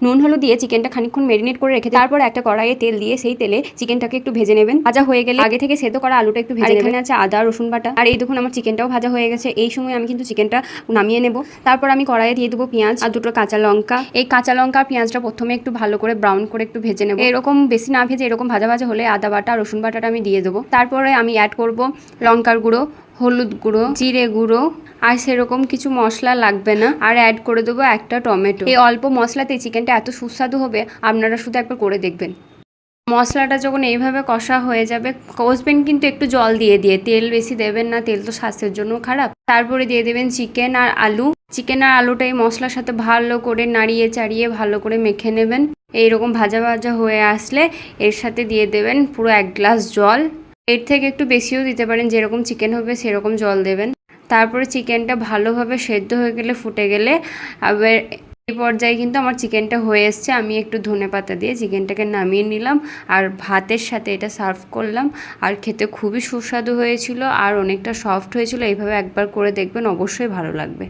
নুন হলুদ দিয়ে চিকেনটা খানিকক্ষণ মেরিনেট করে রেখে তারপর একটা কড়াইয়ে তেল দিয়ে সেই তেলে চিকেনটাকে একটু ভেজে নেবেন। ভাজা হয়ে গেলে আগে থেকে সেদ্ধ করা আলুটা একটু ভেজে নেবেন। এখানে আছে আদা রসুন বাটা, আর এই দেখুন আমার চিকেনটাও ভাজা হয়ে গেছে। এই সময় আমি কিন্তু চিকেনটা নামিয়ে নেব। তারপর আমি কড়াইয়ে দিয়ে দেবো পেঁয়াজ আর দুটো কাঁচা লঙ্কা। এই কাঁচা লঙ্কা আর পেঁয়াজটা প্রথমে একটু ভালো করে ব্রাউন করে একটু ভেজে নেব। এরকম বেশি না ভেজে এরকম ভাজা ভাজা হলে আদা বাটা রসুন বাটাটা আমি দিয়ে দেবো। তারপরে আমি অ্যাড করব লঙ্কার গুঁড়ো, হলুদ গুঁড়ো, জিরে গুঁড়ো, আর সেরকম কিছু মশলা লাগবে না। আর অ্যাড করে দেবো একটা টমেটো। এই অল্প মশলাতেই চিকেনটা এত সুস্বাদু হবে, আপনারা শুধু একবার করে দেখবেন। মশলাটা যখন এইভাবে কষা হয়ে যাবে, কষবেন কিন্তু একটু জল দিয়ে দিয়ে, তেল বেশি দেবেন না, তেল তো স্বাস্থ্যের জন্য খারাপ। তারপরে দিয়ে দেবেন চিকেন আর আলু। চিকেন আর আলুটা এই মশলার সাথে ভালো করে নাড়িয়ে চাড়িয়ে ভালো করে মেখে নেবেন। এইরকম ভাজা ভাজা হয়ে আসলে এর সাথে দিয়ে দেবেন পুরো 1 গ্লাস জল। এর থেকে একটু বেশিও দিতে পারেন, যেরকম চিকেন হবে সেরকম জল দেবেন। তারপরে চিকেনটা ভালোভাবে সেদ্ধ হয়ে গেলে, ফুটে গেলে, আবার এই পর্যায়ে কিন্তু আমার চিকেনটা হয়ে এসছে। আমি একটু ধনেপাতা দিয়ে চিকেনটাকে নামিয়ে নিলাম আর ভাতের সাথে এটা সার্ভ করলাম। আর খেতে খুবই সুস্বাদু হয়েছিল আর অনেকটা সফট হয়েছিল। এইভাবে একবার করে দেখবেন, অবশ্যই ভালো লাগবে।